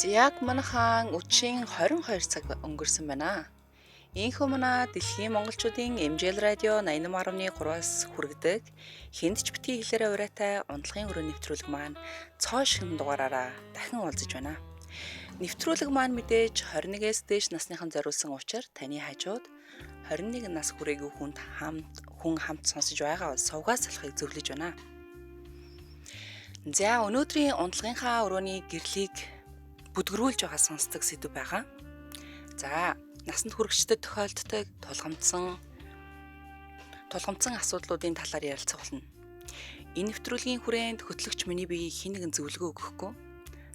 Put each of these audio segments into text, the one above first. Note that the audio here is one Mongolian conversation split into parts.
Яг манайхан өчийн 22 цаг өнгөрсөн байна. Ийхүү манай дэлхийн монголчуудын MJL радио 88.3-аас хүргэдэг хэнд ч битгий хэлээрэ ураатай унтлагын өрөө нэвтрүүлэг маань цоо шинэ дугаараараа дахин уулзаж байна. Нэвтрүүлэг маань мэдээж 21-с дээш насныхан зориулсан учраас таны хажууд 21 нас хүрээгүй хүн хамт сонсож байгаа бол сувгаас салахыг зөвлөж байна. За өнөөдрийн унтлагынхаа өрөөний гэрлийг бүдгэрүүлж байгаа сонсдог сэдв байгаа. За насанд хүрэгчдэд тохиолддог тулгамдсан асуудлуудын талаар ярилцах болно. Энэ нэвтрүүлгийн хүрээнд хөтлөгч миний биеийг хэн нэгэн зөвлөгөө өгөхгүй,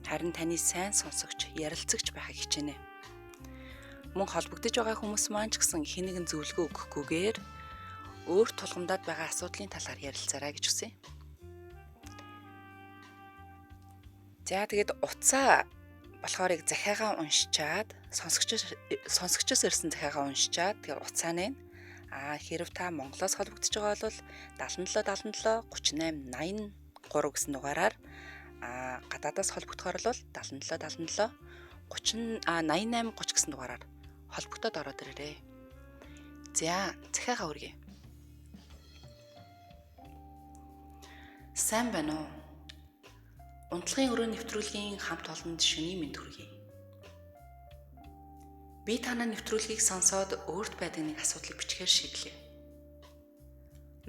харин таны сайн сонсогч, ярилцагч байхыг хичээнэ. Мөн холбогдож байгаа хүмүүс маань ч гэсэн хэн нэгэн зөвлөгөө өгөхгүйгээр өөрт тулгамдаад байгаа асуудлын талаар ярилцаарай гэж хүсье. За тэгээд утсаа болохоор захиагаа уншичаад сонсогчоос ирсэн захиагаа уншичаад тэгээд уцааны хэрв та Монголоос холбогдож байгаа бол 7777 38 83 гэсэн дугаараар гадаадаас холбогдохоор бол 7777 88 30 гэсэн дугаараар холбогдоод ороод ирээрэй. За захиагаа үргэе. Сайн байна уу? Унтлагын өрөө нэвтрүүлгийн хамт олонд шөнийн мэнд хүргэе. Би танай нэвтрүүлгийг сонсоод өөрт байдаг нэг асуудлыг бичгээр шийдлээ.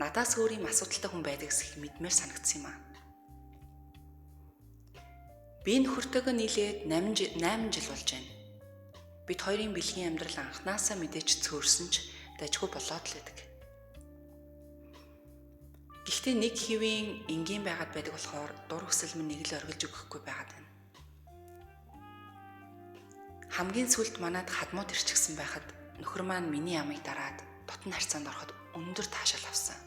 Надаас өөр юм асуудалтай хүн байдаг гэсэн мэдмээр санагдсан юм аа. Би нөхөртөөгөө нийлээд 8 жил болж байна. Бид хоёрын бэлгийн амьдрал анхнаасаа мэдээж цөөрсөн ч дажгүй болоод л байдаг. Гэхдээ нэг хэвийн энгийн байгаад байдаг болохоор дур хүсэл минь нэг л оргилж өгөхгүй байгаад байна. Хамгийн сүүлд манад хадмууд ирчихсэн байхад нөхөр маань миний ямыг дараад дотн харьцаанд ороход өндөр таашаал авсан.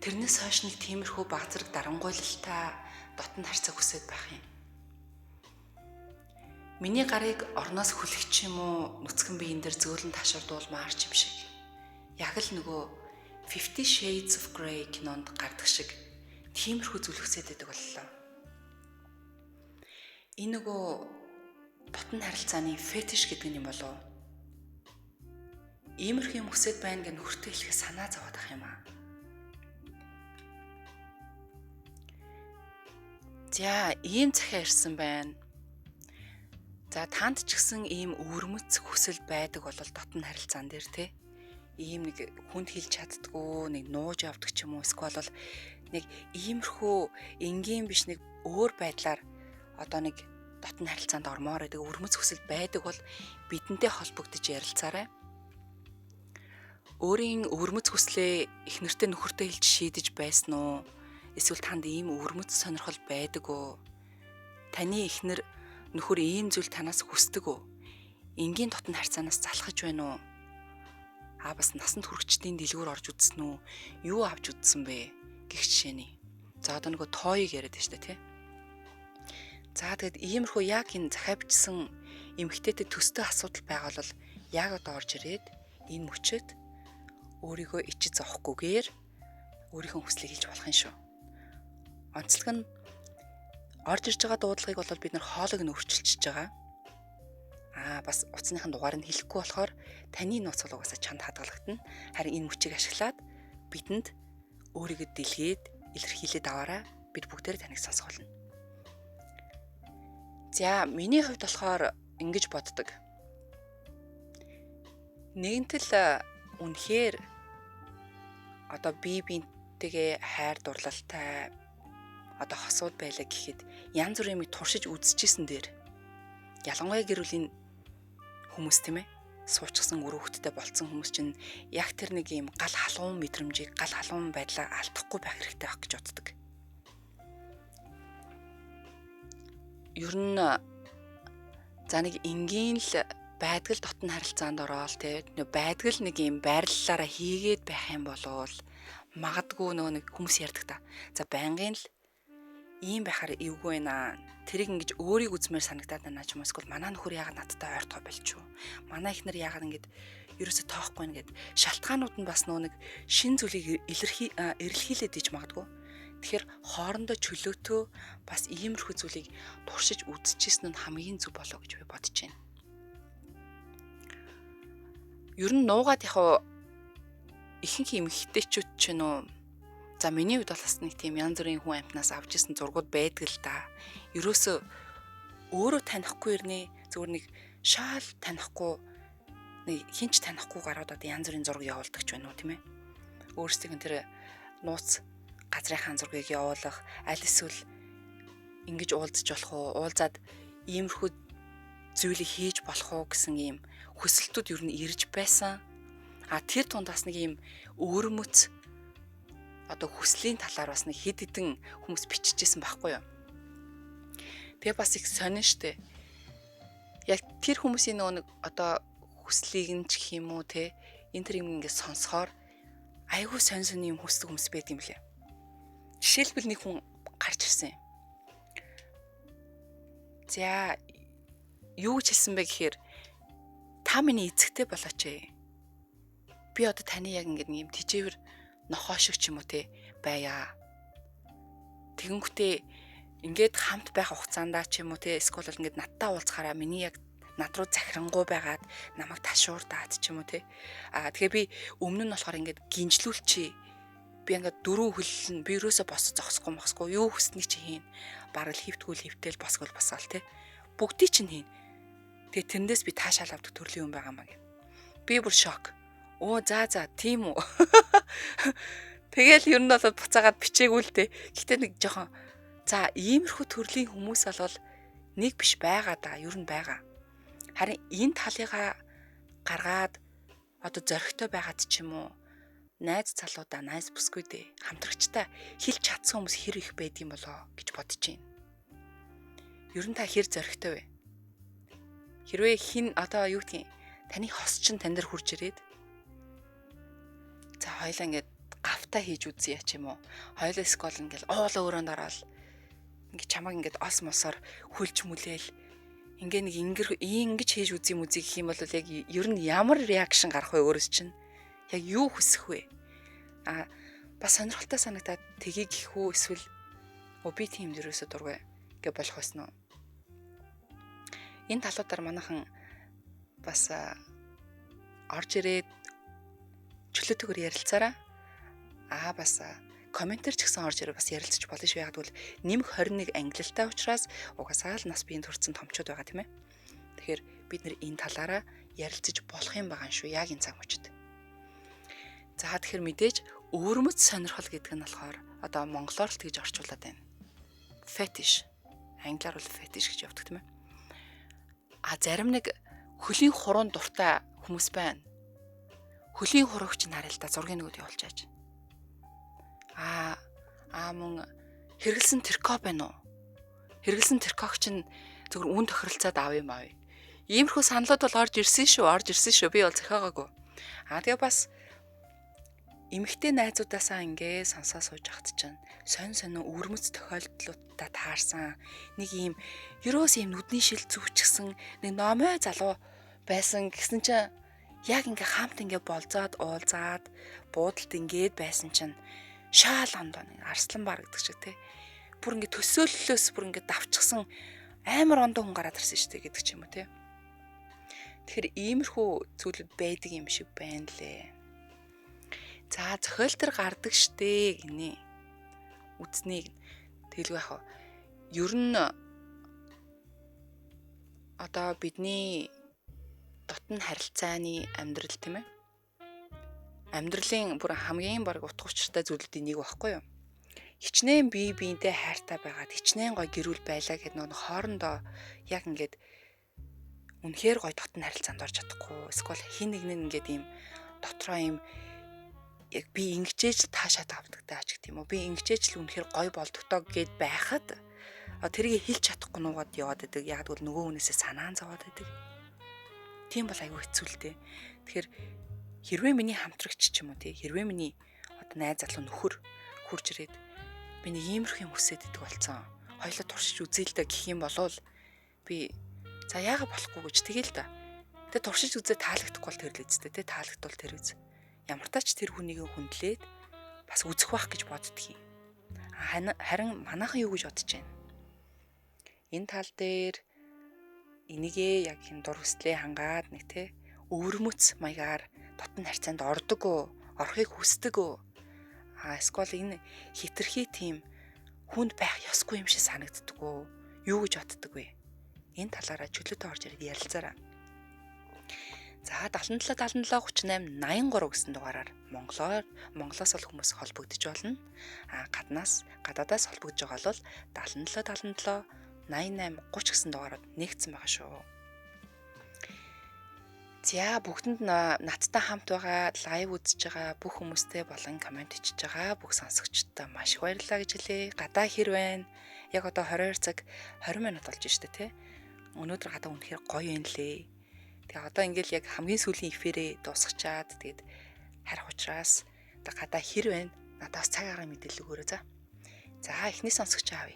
Тэрнээс хойш нэг тиймэрхүү баг зэрэг дарангуйлалтай дотн харьцаа хүсэж байх юм. Миний гарыг орноос хүлэх ч юм уу нүцгэн биеийн дээр зөөлөн ташаардуулмаар ч юм шиг. Яг л нөгөө 50 Shades of Grey кинонд гардаг шиг тиймэрхүү зүйл хүсэж байдаг боллоо. Энэ нөгөө дотн харилцааны фетиш гэдэг юм болов уу? Иймэрхүү юм хүсэж байна гэж нөхөртөө хэлэхэд санаа зовоод ах юм аа. За, ийм захиа ирсэн байна. За, танд ч гэсэн ийм өвөрмөц хүсэл байдаг бол дотн харилцаан дээр те. Ийм нэг хүнд хэлж чаддгүй, нэг нууж явдаг ч юм уу, эсвэл бол нэг иймэрхүү энгийн биш нэг өөр байдлаар одоо нэг дотн харилцаанд ормоор байдаг өвөрмөц хүсэл байдаг бол бидэнтэй холбогдож ярилцаарай. Өөрийн өвөрмөц хүслээ эхнэртэй нөхөртэй хэлж шийдэж байсан уу? Эсвэл танд ийм өвөрмөц сонирхол байдаг уу? Таны эхнэр нөхөр ийм зүйл танаас хүсдэг үү? Энгийн дотн харьцаанаас залхаж байна уу? Бас насанд хүрэгчдийн дэлгүүр орж үзсэн үү? Юу авч үзсэн бэ? Гэх жишээний. За одоо нөгөө тооёг яриад байна шүү дээ, тий. За тэгэд иймэрхүү яг энэ захиа бичсэн эмэгтэйтэй төстэй асуудал байгаа бол яг одоо орж ирээд энэ мөчөд өөрийгөө ичиж зовхгүйгээр өөрийнхөө хүслийг хэлж болох юм шүү. Онцлог нь орж ирж байгаа дуудлагыг бол бид нар хоолойг нь өөрчилчихөж байгаа. Бас утасныхан дугаар нь хэлэхгүй болохоор таны нууц бол угаасаа чамд хадгалагдана. Харин энэ мөчийг ашиглаад бидэнд өөрийгөө дэлгээд илэрхийлээд аваарай. Бид бүгдээрээ таныг сонсох болно. За, миний хувьд болохоор ингэж боддог. Нэгэнтэл үнэхээр одоо биентэйгээ хайр дурлалтай одоо хосууд байлаа гэхэд янз бүрийн юм туршиж үзчихсэн дээр ялангуяа гэр бүлийн хүмүүс тийм ээ суучсан өрөө хөлттэй болцсон хүмүүс чинь яг тэр нэг юм гал халуун мэдрэмжийг гал халуун байдлаа алдахгүй байх хэрэгтэй байх гэж боддог. Ер нь за нэг энгийн л байдгал дотн харилцаанд ороод тийм байдгал нэг юм байрлалаараа хийгээд байх юм болвол магадгүй нөгөө нэг хүмүүс ярьдаг та. За байнгын л ийм байхаар эвгүй байна. Тэрийг ингэж өөрийг үзмээр санагдаад байна ч юм уу. Эсвэл манай нөхөр яагаад надтай ойртоо болчих вэ? Манай эхнэр яагаад ингэж ерөөсө тоохгүй нэгэд шалтгаанууд нь бас нөгөө нэг шин зүйлийг эрэлхийлээд иж магадгүй. Тэгэхээр хоорондоо чөлөөтөө бас иймэрхүү зүйлийг туршиж үзчихсэн нь хамгийн зөв болоо гэж би бодож байна. Ер нь нуугаад ихэнх эмэгтэйчүүд ч нөө за миний хувьд бол бас нэг тийм янз бүрийн хүн амтнаас авч ирсэн зургууд байдаг л да. Ерөөсөө өөрөө танихгүй ирнэ зүгээр нэг шаал танихгүй нэг хинч танихгүй гараад одоо янз бүрийн зураг явуулдаг ч байна уу тийм ээ. Өөрсдийнх нь тэр нууц газрынхаа зургийг явуулах, аль эсвэл ингэж уулзаж болох уу, уулзаад иймэрхүү зүйлийг хийж болох уу гэсэн ийм хүсэлтүүд ер нь ирж байсан. Тэр тунд бас нэг ийм өөрмөц одоо хүслийн талаар бас нэг хэд хэдэн хүмүүс биччихсэн байхгүй юу. Тэгээ бас их сонин штэ. Яг тэр хүмүүсийн нэг одоо хүслийг нь ч гэх юм уу те энэ тэр юм ингээд сонсохоор айгүй сонин юм хүсдэг хүмүүс байт юм лээ. Жишээлбэл нэг хүн гарч ирсэн. За юу гэж хэлсэн бэ гэхээр та миний эзэгтэй болооч ээ. Би одоо таны яг ингээд нэг юм тижээвэр нохоо шиг ч юм уу те байя. Тэгэнгүүтээ ингээд хамт байх хугацаанд ч юм уу те эсвэл ингээд надтай уулзахаараа миний яг над руу захирангуй байгаад намайг ташуурдаад ч юм уу те. Тэгээ би өмнө нь болохоор ингээд гинжлүүлчихье. Би ингээд дөрөв хөллөн би ерөөсө босож зогсохгүй юу хүснэг чи хийн. Бараг л хөвтгөл босгол басаал те. Бүгдий чинь хийн. Тэгээ тэрнээс би таашаал авдаг төрлийн хүн байгаа маа гэ. Би бүр шок. За тийм үү. Тэгэл ер нь бол буцаагаад бичээгүй л дээ. Гэтэ нэг жоохон за иймэрхүү төрлийн хүмүүс бол нэг биш байгаа да. Ер нь байгаа. Харин энэ талыгаа гаргаад одоо зоригтой байгаад ч юм уу найз залуудаа найз бүсгүй дээ хамтрагчтай хэлж чадсан хүмүүс хэр их байд юм болоо гэж бодож байна. Ер нь та хэр зоригтой вэ? Хэрвээ хин одоо юу гэдгийг таны хос чин тань дээр хурж ирээд за хоёлаа ингээд гавтаа хийж үзье ч юм уу. Хоёлаа скол ингээд оол өрөөнд ороод ингээд чамаг ингээд ос мосоор хүлж мүлээл ингээ нэг ингэж хийж үзье гэх юм бол яг ер нь ямар реакшн гарах вэ өөрөөс чинь? Яг юу хүсэх вэ? Бас сонирхолтой санагдаад тгий гэхүү эсвэл би тийм дөрөөсө дургүй гэж болох байсан уу? Энэ талуудаар манайхан бас орж ирээд чөлөөтэйгээр ярилцаараа бас комментэр ч гэсэн орж ирээ бас ярилцаж болно шүү. Яг тэгвэл нэмэх 21 ангилалтай учраас угаасаа л нас биеинд хүрсэн томчууд байгаа тийм ээ. Тэгэхээр бид нэр энэ талаараа ярилцаж болох юм байгаа шүү. Яг энэ цаг мөчид. За тэгэхээр мэдээж өөрмөц сонирхол гэдэг нь болохоор одоо монголоор л тэгж орчуулад байна. Fetish. Англиар бол fetish гэж явдаг тийм ээ. Зарим нэг хөлийн хуруунд дуртай хүмүүс байна. Хөлийн хуруугч нарай л да зургийн нөгөөд явуулж ааж. Мөн хэрэгэлсэн тэрко байна уу? Хэрэгэлсэн тэркогч нь зөвхөн үн тохиролцоод ав юм аа. Иймэрхүү саналууд бол орж ирсэн шүү. Би бол зохиогоогүй. Тэгээ бас эмэгтэй найзуудаасаа ингээ сонсоо сууж ахт чинь сонин өвөрмөц тохиолдлуудаа таарсан нэг ийм ерөөс ийм нүдний шил зүвчгсэн нэг номой залуу байсан гэсэн чинь яг ингээ хамт ингээ болзоод уулзаад буудалд ингээд байсан чинь шаал ондоо нэг арслан бар гэдэг шиг те бүр ингээ төсөөллөөс бүр ингээ давчгсан амар ондоо хүн гараад ирсэн шүү дээ гэдэг ч юм уу те. Тэгэхээр иймэрхүү зүйлүүд байдаг юм шиг байна лээ. За зохиол төр гардаг штэ гинэ. Үзнэг тэгэлгүй яах вэ? Ер нь одоо бидний дотн харилцааны амьдрал тийм ээ. Амьдралын бүр хамгийн баг утга учиртай зүйлүүдийн нэг багхгүй юу? Хичнээн бие биентэй хайртай байгаад хичнээн гой гэрүүл байлаа гэхэд нөгөө хоорондоо яг ингээд үнэхээр гой дотн харилцаанд орж чадахгүй. Эсвэл хин нэг нь ингээд ийм дотроо ийм яг би ингэжээж л таашаад авдагтай ач гэх юм уу. Би ингэжээж л үнэхээр гой болдогтоо гэд байхад тэрийг хэлж чадахгүй нуугаад яваад байдаг. Яг тэгвэл нөгөө хүнээсээ санаан зовоод байдаг. Тийм бол айгүй хэцүү л дээ. Тэгэхээр хэрвээ миний хамтрагч ч юм уу тий хэрвээ миний одоо найз залуу нөхөр хурж ирээд би нэг иймэрхүү юм хүсээд идэг болсон. Хоёлоо туршиж үзье л да гэх юм болвол би за яага болохгүй гэж тэгэл да. Тэгээ туршиж үзээ таалагдахгүй бол тэр л үстэй тий таалагдвал тэр үз. Ямар тач тэр хүнийг хүндлээд бас үзэх байх гэж боддөг юм. Харин манайхан юу гэж бодож байна? Энэ тал дээр энийгээ яг хин дур хүслээ хангаад нэг те өвөрмөц маягаар дотн харьцаанд орохыг хүсдэг үү? Эсвэл энэ хитрхи тийм хүнд байх ёсгүй юм шиг санагддаг уу? Юу гэж боддог вэ? Энэ талаараа чөлөөтэй орж ирээд ярилцаарай. За 77 77 38 83 гэсэн дугаараар Монголоос бол хүмүүс холбогдож болно. Гадаадаас холбогдож байгаа бол 77 77 88 30 гэсэн дугаараар нэгдсэн байгаа шүү. За бүгдэнд надтай хамт байгаа, лайв үзэж байгаа бүх хүмүүстээ болон комент хийж байгаа бүх сонсогчдод маш их баярлалаа гэж хэлье. Гадаа хэр байна? Яг одоо 22 цаг 20 минут болж штэ тий. Өнөөдөр гадаа үнэхээр гоё юм лээ. Тэгээ одоо ингээл яг хамгийн сүүлийн эфирээ дуусгачаад тэгээд харах учраас одоо гадаа хэр байна? Надаас цаг агаар мэдээлэл өгөөрэй за. За эхний сонсогч аавь.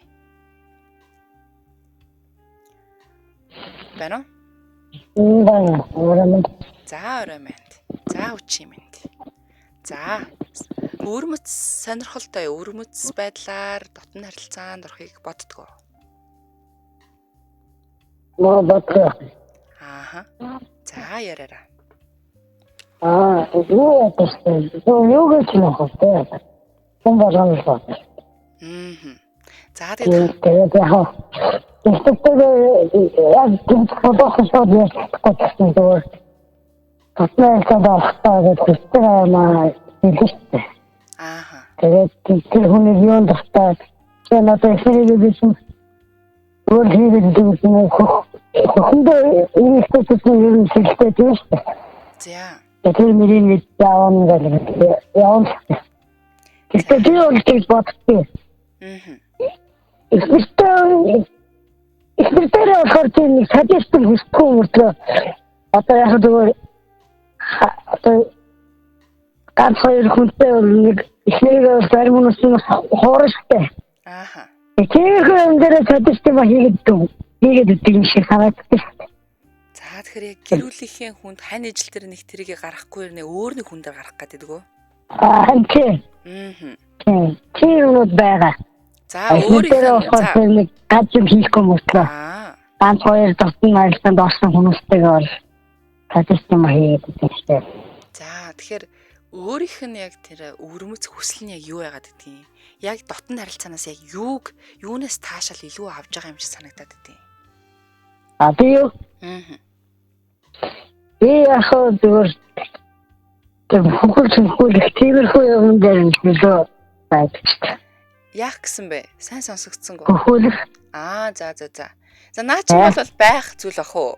Байна уу? За орой мэнд. За үчи мэнд. За өвөрмөц сонирхолтой өвөрмөц байдлаар дотн харилцаанд орохыг боддгоо. Бодгоо. Ааха. За яраарай. Юу гэж нөхөтэй. Бомбараа. За тэгээд яг фотографи хийсэн дээр татнаа гэдэг хэлсэн. Ааха. Тэгээд тэр хүний юу дастаа надад хэлсэн өөр хийгээд хөндөө ирээдүйн хэлтэй тийм. За. Тэр миний яавн гэдэг. Яавн. Тэгээд юу бодчих. Ихтэй хортын садистик хүсгүй мөртлөө одоо яг зүгээр ганц хоёр хүнтэй нэг ихнийгээ баримнуусан хоорштой. Ааха. Тэр хүн дээр садистик хийгээд идэв шиг санагддаг. За тэгэхээр яг гэрүүлийнхээ хүнд хань ижил дээр нэг тэрийг гаргахгүй нэ өөр нэг хүн дээр гарах гэдэг үү? Тийм. Тэр нь байгаа. За өөрийнхөө нэг гаджим хийхгүй мөртлөө. Ганц хоёр дотны харилцаанд орсон хүмүүстэйгээ бол садистик хийгээд идэв. За тэгэхээр өөрийнх нь яг тэр өвөрмөц хүсэл нь яг юу яагаад гэдгийг яг дотн харилцаанаас яг юунаас таашаал илүү авж байгаа юм шиг санагдаад байдیں۔ Би юу? Би яг зүгээр хөхөл тиймэрхүү юм дээр нөлөө байдаг. Яах гэсэн бэ? Сайн сонсогдсонгүй. Хөхөл. За. За наа чи бол байх зүйл ах уу?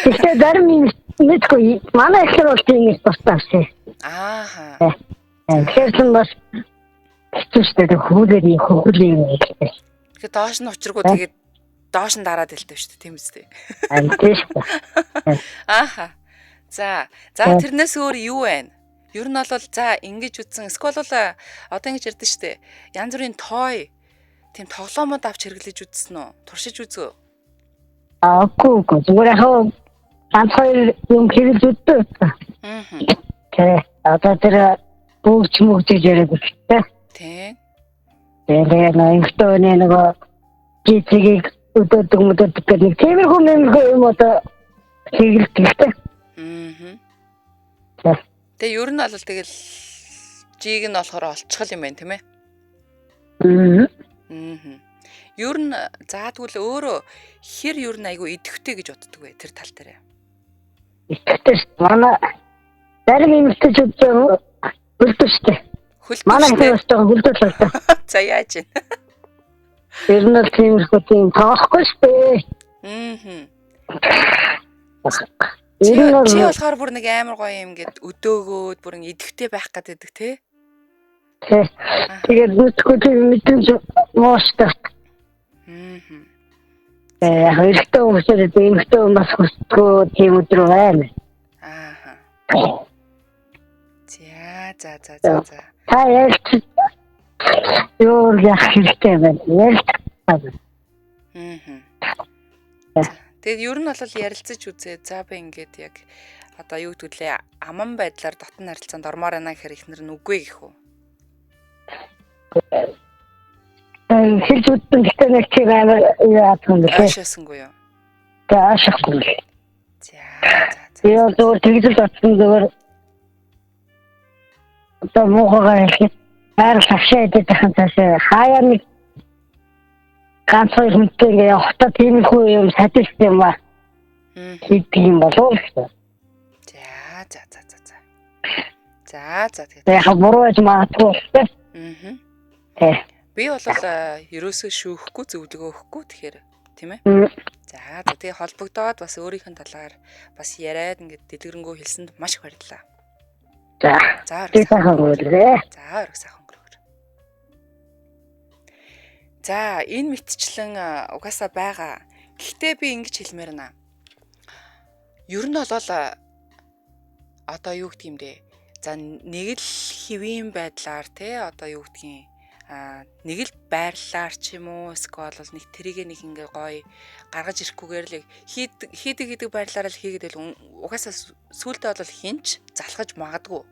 Тэгэхээр зарим мэдгүй манай ихэр бол тийм тусдаарсан. Ааха. Тэгэхээр бас хэвчээ хөхөлийн юм гэдэг. Тэгэхээр доош нь учиргүй тэгээд доош нь дараад хэлдэг шүү дээ, тийм үстэй. Тийм. Ааха. За тэрнээс өөр юу вэ? Ер нь бол за ингэж үтсэн. Эсвэл бол одоо ингэж ярьдэн штэ. Янз бүрийн той тийм тоглоомод авч хэрэглэж үзсэн үү? Туршиж үзөө. Үгүй. Зүгээр яг ганц хоёр юм хэрэглэж үзсэн. Тэгээ одоо тэр бүгч яриад үзтээ. Тийм. Тэгээ нэгтөөний нөгөө жижиг өдөөдөг гэдэг тиймэрхүү юм одоо хэрэглэдэг. Тэгээ ер нь бол тэгэл жиг нь болохоор олцгол юм байна тийм ээ. Ер нь заадгүй л өөрөө хэр ер нь айгүй идэвхтэй гэж боддог вэ тэр тал дээр. Идэвхтэй манай зарим юмстэй ч хөлтөштэй. Манай хөлтөштэй хөлтөштэй. За яаж вэ? Тэр нь тиймэрхүү тийм тоохгүй шүү дээ. Чи болохоор бүр нэг амар гоё юм гээд өдөөгөөд бүр ингэ идэвхтэй байх гэдэг тий. Тэгээд нүцгүүд мэдээж мооштой. Хоёртой хүмүүсээр дэмэгтэй хүмүүс хөсдгөө тийм өдрөө байна. Ааха. За. Та ялч юу яах хэрэгтэй байна. Тэгээд ер нь бол ярилцаж үзээ. За би ингээд яг одоо юу гэдгэлээ аман байдлаар дотн харилцаанд ормоор байна гэхээр ихнэр нь үгүй гэх үү? Хэлж үзсэн гэхдээ нэг чи амар яасан бэ? Аашаасангүй юу? Тэгээ аашахгүй л. За. Яа зөв тэгжэл батсан зөвөр одоо муугаар хэлэхэд хайр савшаа идэх тахын цаашаа хаяа нэг ганц хоёр хүнтэй ингээ явахдаа тиймэрхүү юм садилт юм ба. Хийдэг юм болов уу гэсэн. За. Яг буруу гэж магадгүй те. Тэ. Би бол ерөөсөө шүүхгүй зөвлөгөө өгөхгүй тэгэхээр тийм ээ. За тэгээ холбогдоод бас өөрийнх нь талаар бас яриад ингээд дэлгэрэнгүй хэлсэнд маш их баярлалаа. За орой сайхан өнгөрөөр. За энэ мэтчлэн угаасаа байгаа. Гэхдээ би ингэж хэлмээр наа. Ер нь бол одоо юу гэх юм бэ? За нэг л хэвийн байдлаар те одоо юу гэдгийг нэг л байрлалаар ч юм уу эсвэл бол нэг тэрийг нэг ингээ гоё гаргаж ирэхгүйгээр л хийдэг байрлалаар л хийгээд байл угаасаа сүултээ бол хинч залхаж магадгүй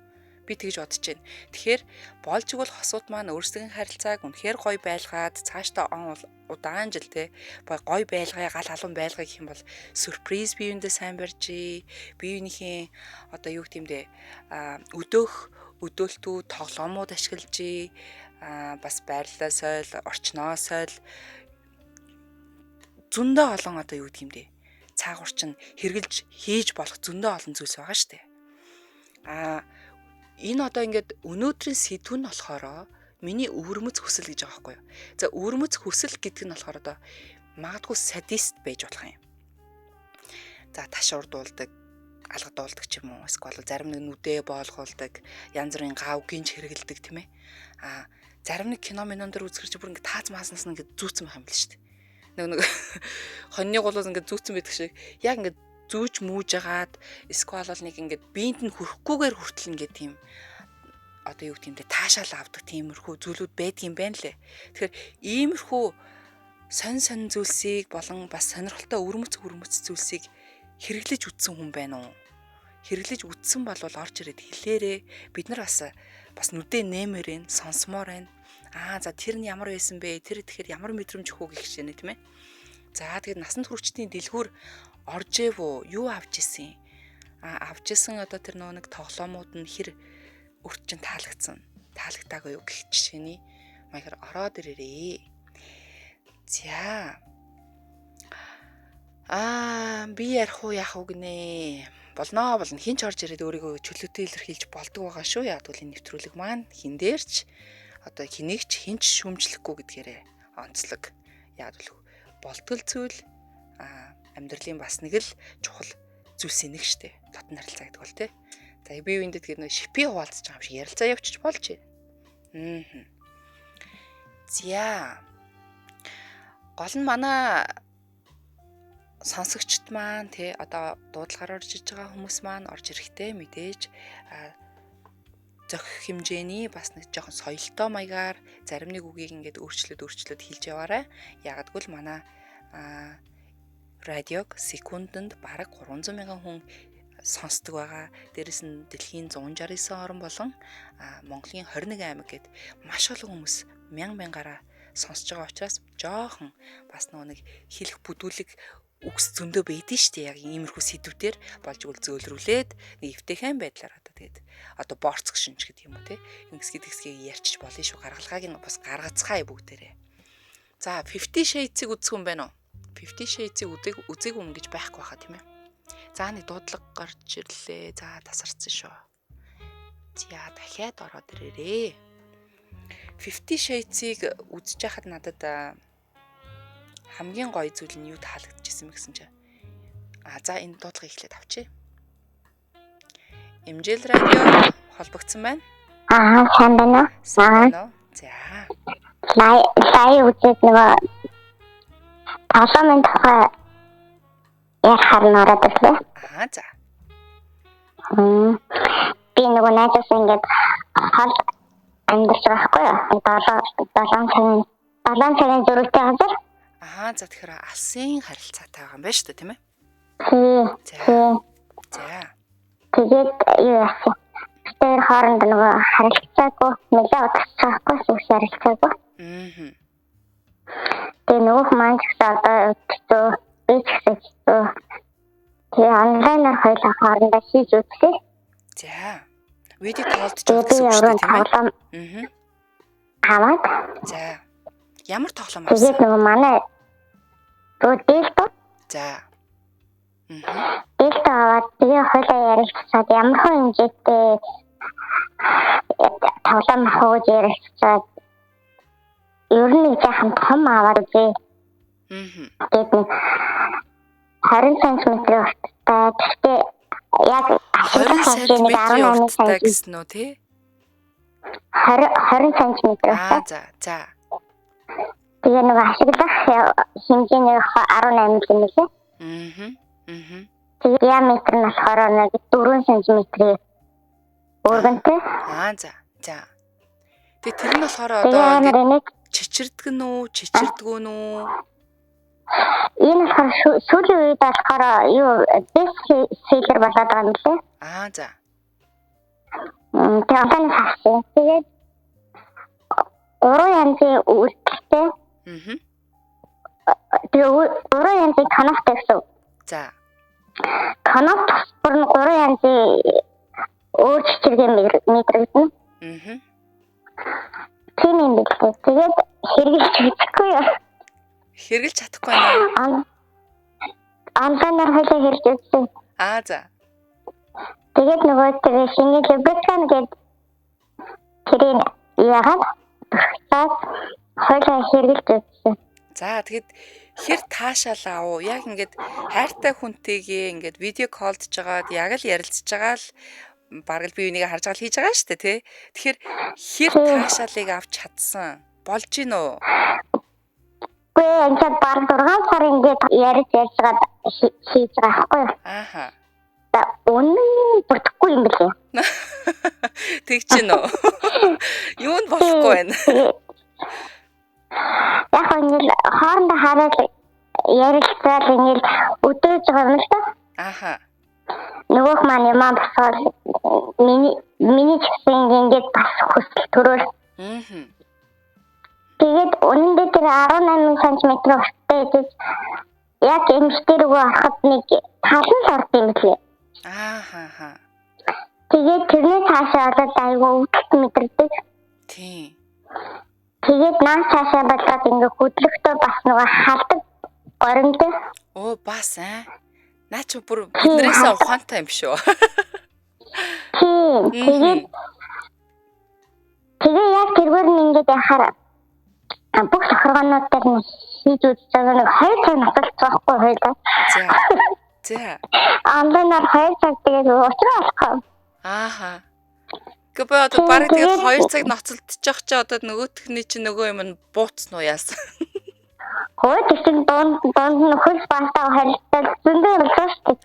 би тэгж бодож байна. Тэгэхээр болж игэл хосууд маань өөрсдийн харилцааг үнэхээр гоё байлгаад цаашдаа удаан жил те гоё байлгая гал халуун байлгая гэх юм бол сюрприз биеиндээ сайн барьжээ. Биеийнхээ одоо юу гэм бэ өдөөлтүүд тоглоомууд ашиглажээ. Бас байрлалаа сойл, орчноо сойл зөндөө олон одоо юу гэдэг юм бэ? Цаагуур чинь хэрглэж хийж болох зөндөө олон зүйлс байгаа штэ. Энэ одоо ингээд өнөөдрийн сэдв нь болохоор миний өвөрмөц хүсэл гэж байгаа байхгүй юу? За өвөрмөц хүсэл гэдэг нь болохоор одоо магадгүй садист байж болох юм. За ташуурдуулдаг, алгадуулдаг ч юм уу, эсвэл зарим нэг нүдээ боолгуулдаг, янз бүрийн гав гинж хэргэлдэг тийм ээ. Зарим нэг кино минондэр үзгэрч бүр ингээд тааз мааснаас нь ингээд зүүцсэн байх юм л шүү дээ. Нэг хоньны голоос ингээд зүүцсэн байдаг шиг яг ингээд зүүж мүүж агаад эсвэл бол нэг ингээд биеинд нь хүрхгүйгээр хүртэл ингээд тийм одоо юу гэх юм бэ таашаал авдаг тиймэрхүү зүйлүүд байдаг юм байна лээ. Тэгэхээр иймэрхүү сонь зүйлсийг болон бас сонирхолтой өвөрмөц зүйлсийг хэрэглэж үтсэн хүн байна уу? Хэрэглэж үтсэн бол орж ирээд хэлээрээ бид нар бас нүдээ нэмэрэн сонсомоор байна. За тэр нь ямар байсан бэ? Тэр тэгэхээр ямар мэдрэмж өгөх гэх шинэ тийм ээ. За тэгээд насанд хүрчдийн дэлгүүр орж ивөө юу авч исэн? Авч исэн одоо тэр нэг тоглоомууд нь хэр өрчин таалагдсан. Таалагдаагүй юу гэх жишээний маягаар ороод ирээрээ. За. Би ярих уу яах уу гинэ. Болно хинч орж ирээд өөрийгөө чөлөөтэй илэрхийлж болдог байгаа шүү. Яг бол энэ нэвтрүүлэг маань хин дээрч одоо хинэгч хинч шүүмжлэхгүй гэдгээрээ онцлог. Яг бол болтгол зүйл амьдралын бас нэг л чухал зүйлс нэг штэ. Дотн харилцаа гэдэг бол тий. За би үүндээ тэгээд нэг шипи хуваалцаж байгаа юм шиг ярилцаа явчих болж байна. За. Гол нь манай сонсогчд маань тий одоо дуудлагаар орж иж байгаа хүмүүс маань орж ирэхдээ мэдээж зохих хэмжээний бас нэг жоохон соёлтой маягаар зарим нэг үгийг ингээд өөрчлөд хэлж яваарай. Ягдгүй л манай радиог секундэд бараг 300 мянган хүн сонсдог байгаа. Дээрэс нь дэлхийн 169 орн болон Монголын 21 аймаг гэд маш олон хүмүүс мянгаараа сонсож байгаа учраас жоохон бас нэг хэлэх бүдүүлэг үгс зөндөө байдэн штэ яг иймэрхүү сэдвүүдээр болж игэл зөөлрүүлээд нэг эвтэйхэн байдлаар одоо борцох шинж гэдэг юм уу те ингэсгийг ярьчих болно шүү гаргалгааг нь бас гаргацгаая бүгдээрээ. За 50 Shades-ийг үзэх юм байна уу? 50 Shades-ийг үзег юм гэж байхгүй хаа тийм ээ. За нэг дуудлага гарч ирлээ. За тасарсан шүү. За дахиад ороод ирээрээ. 50 Shades-ийг үзэж байхад надад хамгийн гоё зүйл нь юу таалагдчихсан бэ гэсэн чинь. За энэ дуудлагыг эхлээд авчи. Эмжэл радио холбогдсон байна. Сайн байна уу? За. Сая үзээд нөгөө тоглоомын тухай ярихаар ороод ирлээ. За. Би нөгөө найзаас ингээд хол амьдарч байгаа хгүй юу? 7 цагийн зөрүүтэй газар. За тэгэхээр алсын харилцаатай байгаа юм байна шүү дээ, тийм ээ? За. Тэгээд юу яасан? Тэр хооронд нөгөө харилцаагүй нэлээд удахгүй харилцаагүй. Тэгээ нөгөө маань ч гэсэн одоо өдөртөө би ч гэсэн өдөртөө тэгээ онлайнаар хоёулаа хоорондоо хийж үзлээ. За. Видео колд ч Тэгээ би болчихсон шүү өөрөө дээ, тийм ээ? тоглоом аваад За. Ямар тоглоом тэгээд авсан? нөгөө манай дээлтөө За. дээлтөө аваад тэгээ хоёулаа ярилцаад ямар хэн хэмжээтэй тоглоом авах гэж ярилцаад ер нь жаахан том аваад үзье. Тэгээд 20 см урттай. Гэхдээ яг 20 см урттай гэсэн үү тий? 20 см урттай. За. Тэгээ нэг ашиглах хэмжээний 18 юм лээ. Тэгээ диаметр нь болохоор нэг 4 см өргөнтэй. За. Тэгээ тэр нь болохоор одоо ингээд чичирдэг нь чичирдгүү нь энэ болохоор сүүлийн үед болохоор юу best seller болоод байгаа юм лээ. За. Тэгээ онлайн хавсан. Тэгээд 3 янзын үйлдэлтэй. Тэгээ 3 янзын канаптай гэсэн. За. Канап бүр 3 янзын өөр чичиргээ мэдрэгдэнэ. Тийм юм билээ. Тэгээд хэрэглэж чадахгүй юу? Хэрэглэж чадахгүй байна. Онлайнаар хоёлаа хэрэгж үзсэн. За. Тэгээд нөгөө тэгээ шинэ лебекан гэдэг тэрийг яагаад хоёлаа хэрэгж үзсэн. За тэгэд хэр таашаалаа уу? Яг ингээд хайртай хүнтэйгээ ингээд видео колдж жагаад яг л ярилцж байгаа л бараг л би үнийг харж байгаа л хийж байгаа шүү дээ тий. Тэгэхээр хэр таашаалыг авч чадсан? Болж гин үү? Гүй ингээд бараг 6 сар ингээд ярьжгаад хийж байгаа байхгүй юу? Үнэн бүтэхгүй юм билээ. Тэг чинь үү? Юу нь болохгүй байна? Яг ингээд хоорондоо хараад ярилцаад ингээд өдөөж байгаа юм л та. Нөгөөх маань юм басаад миний ч гэсэн ингээд бас хүсэл төрөөл. Тэгээд үнэндээ тэр 18 см урттай гэж яг эмчтэр рүү ороход нэг талан орд юм билээ. Тэгээд тэрний цаашаа болоод айгүй өвдөлт мэдрэгдэг. Тийм. Тэгээд наас цаашаа болоод ингээ хөдлөختөө бас нөгөө халдаг горимтой. Бас наа чи бүр биднээс ухаантай юм шүү. Тийм. Тэгээ яг тэргээр нь ингээд яхаар бүх сохрогоонуудаар нь хийж үзсэн нэг 2 цаг наталж байхгүй хоёлаа. За. Онлайнаар 2 цаг тэгээд уучраа болохгүй. Гэвь одоо бараг тэгээд 2 цаг ноцолдчих чи одоо нөгөөтхний чи нөгөө юм нь бууцсан уу яасан? Хөөе тийм донд нь хөл баатаа харилцаад зөндөө болсон шүү дээ.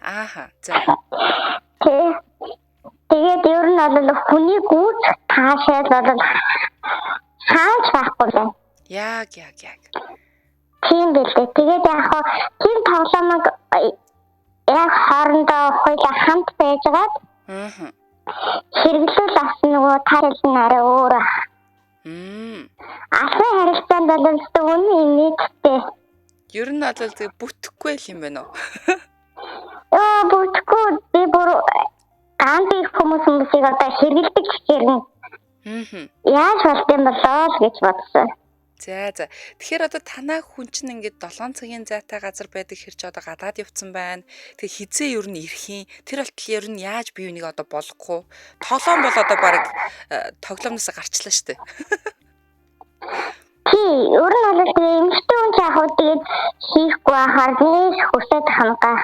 За. Тэгээд ер нь бол хүний гүйц таашаал бол хааж байхгүй байна. Яг. Тийм билээ. Тэгээд яг тийм тоглоомыг яг хоорондоо хоёулаа хамт байжгаад хэрэглүүл авсан нөгөө тайл нь арай өөр. Алсын харилцаанд бол үнэн нийттэй. Ер нь бол тэг бүтэхгүй л юм байна уу? Бүтэхгүй би бүр ганди хүмүүсийг одоо хэрэглэдэг хэрэг. Яаж болт юм болоо л гэж бодсон. За. Тэгэхээр одоо танаа хүн чинь ингээд 7 цагийн зайтай газар байдаг хэр ч одоо гадаад явцсан байна. Тэг хизээ ер нь ирэх юм. Тэр болтол ер нь яаж бие биенийг одоо болохгүй. Тоглоом бол одоо баг тоглоомноос гарчлаа штэ. Ер нь бол эмчтэй хүн яах вэ? Тэгээд хийхгүй харны хүсэж хангаа.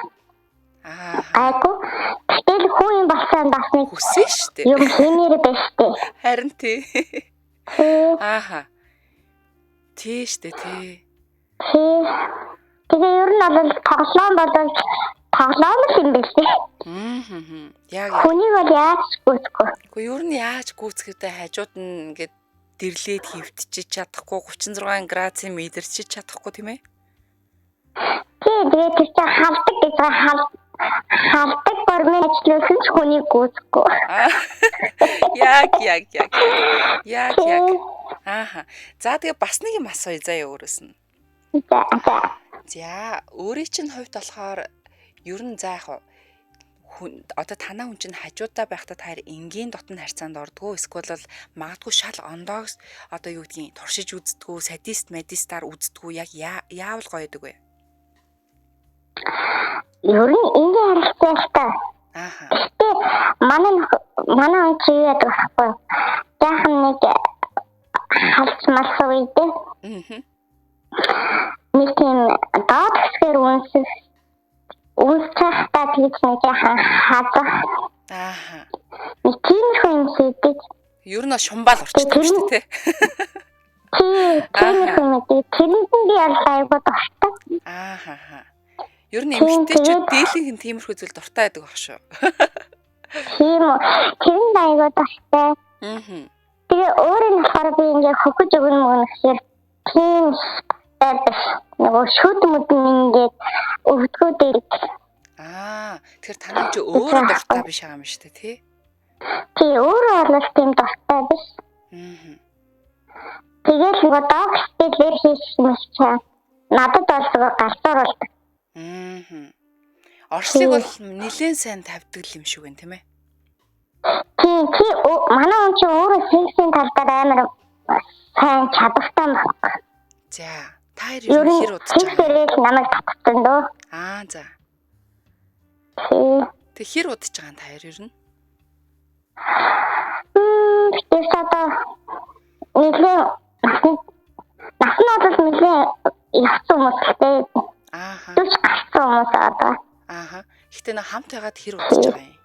Айгу. Тэгэл хүн юм болсон бас нэг хүсэн штэ. Юм хийнээр байж штэ. Харин тий. Тийштэй тий. Тэгээ ер нь бол тоглоом юм биш. Яг. Хүний бол яаж гүйцэхгүй. Гэхдээ ер нь яаж гүйцэхтэй хажууд нь ингээд дэрлээд хөвтчих чадахгүй 36 градусын мэдэрч чадахгүй тийм ээ? Тэгээд тэр чинь халдаг гэж халдаг формын ажлуулсан ч хүний гүйцэхгүй. Яг. За тэгээ бас нэг юм асууя заяа өөрөөс нь. За, өөрийн чинь хувьд болохоор ер нь за яг одоо танаа хүн чинь хажуудаа байхдаа та энгийн дотн харьцаанд ордгоо эсвэл бол магадгүй шал ондоогс одоо юу гэдгийг туршиж үздэггүй садист медистаар үздэггүй яг яавал гоё гэдэг вэ? Ер нь энгийн харилцаатай. Ааха. Гэтэ манай хүн чи яадаг байхгүй. Яахан нэг халц малсаа үйдэ. Нэг тийм доод хэсгээр үнсэхтэй тийч нэг яахан хазах. Ааха. Нэг тийм хүн хийдэг. Ер нь шумбал орчдөг шүү дээ, тийм хүн мэдээ. Тэрэнд би ялгаагүй дуртай. Ааха. Ер нь эмэгтэйчүүд дийлэнх тиймэрхүү зүйл дуртай байдаг баг шүү. Тийм үү. Тэрэнд аягүй дуртай. Тэгээ өөрөө нь болохоор би ингээ хөгж өгнө мөн гэхээр тийм байдаг. Нөгөө шүд мүдэн ингээд өвдгөөдэй. Тэгэхээр танаа чи өөрөө дуртай биш байгаа юм шүү дээ, тий? Тий, өөрөө бол тийм дуртай биш. Тэгээд нөгөө догсдэлэр хийсэн чинь надад бол галзуур болдог. Орслыг бол нэлээд сайн тавьдаг юм шиг байна, тийм ээ? Тий, манай хүн чи өөрөө сексийн талаар амар сайн чадвартай байна. За, та хоёр хэр удаж байгаа? Тэрийг намайг татсан дөө. За. Тэг хэр удаж байгаа та хоёр ер нь? Тэр одоо нэлээ насны бол нэлээ явсан хүмүүс гэдэг. Түч гарсан хүмүүс одоо. Гэхдээ нэг хамт байгаад хэр удаж байгаа юм?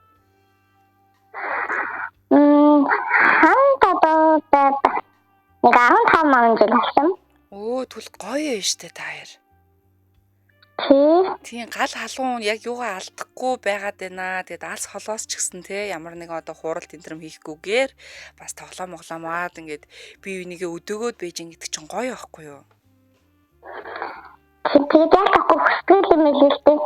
Хамт одоо нэг 15 жил болсон. Тэгвэл гоё юм штэ та хоёр. Тийм гал халуун яг юугаа алдахгүй байгаад байна. Тэгээд алс холоос ч гэсэн те ямар нэгэн одоо хурал тэнтрэм хийхгүйгээр бас тоглоомаад ингээд бие бинийгээ өдөөгөөд байж ингээд чинь гоё байхгүй юу? Тэгээд яг aku хүсдэг юм л л дээ.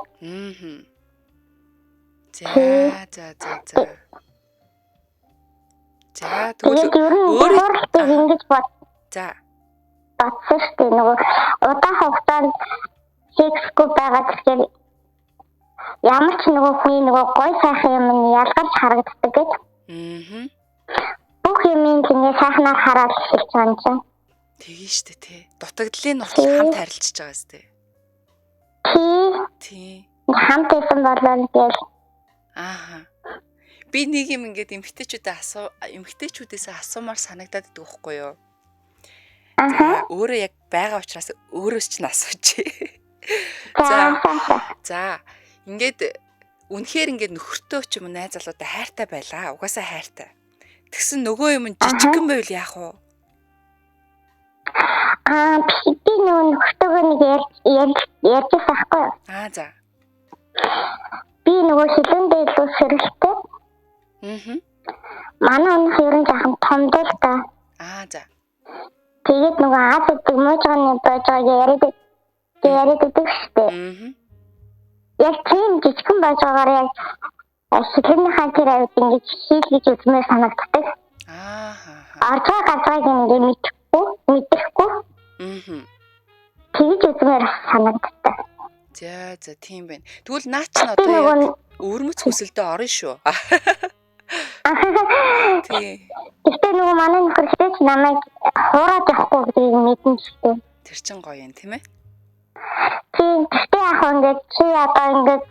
За тэгвэл өөрөө ингэж бод. За. Батсан штэ нөгөө удаан хугацаанд сексгүй байгаа тэгэхээр ямар ч нөгөө хүний нөгөө гой сайхан юм нь ялгарч харагддаг гэж. Бүх юм чиний сайхнаар хараад хэлж байгаа юм чинь. Тэгээ штэ тий. Дутагдлын нуртал хамт харилцаж байгаа штэ. Тий. Хамт байсан болол гээл. Би нэг юм ингээд эмэгтэйчүүдээс асуумаар санагдаад идэх байхгүй юу? Өөрөө яг байгаа учраас өөрөөс ч асууж. За. Ингээд үнэхээр ингээд нөхөртөө ч юм уу найз залуудаа хайртай байлаа. Угаасаа хайртай. Тэгсэн нөгөө юм жижигхэн байвал яах вэ? Би нөхөртөөгөө нэг ярьж байхгүй. За. Би нөгөө хилэндээ илүү сэрэлтэй. Манай өнөх ер нь жоохон томдол та. За. Тэгээд нөгөө гэдэг муужгааны бажаа яриад штэ. Яг тийм жижигхэн бажаагаар яг хилэнийхаа тэр авид ингэж хийлгэж үзмээр санагддаг. Арга газрыг ингэ мэдрэхгүй. Тэгж үзмээр санагддаг. За тийм байна. Тэгвэл наа чи одоо өрмөц хүсэлдээ орно шүү. Тий. Гэхдээ нөгөө манай нөхөртэй намайг хуураад явахгүй гэдгийг мэдэн штэ. Тэр чин гоё юм тийм ээ? Тий. Гэхдээ яг ингээд чи одоо ингээд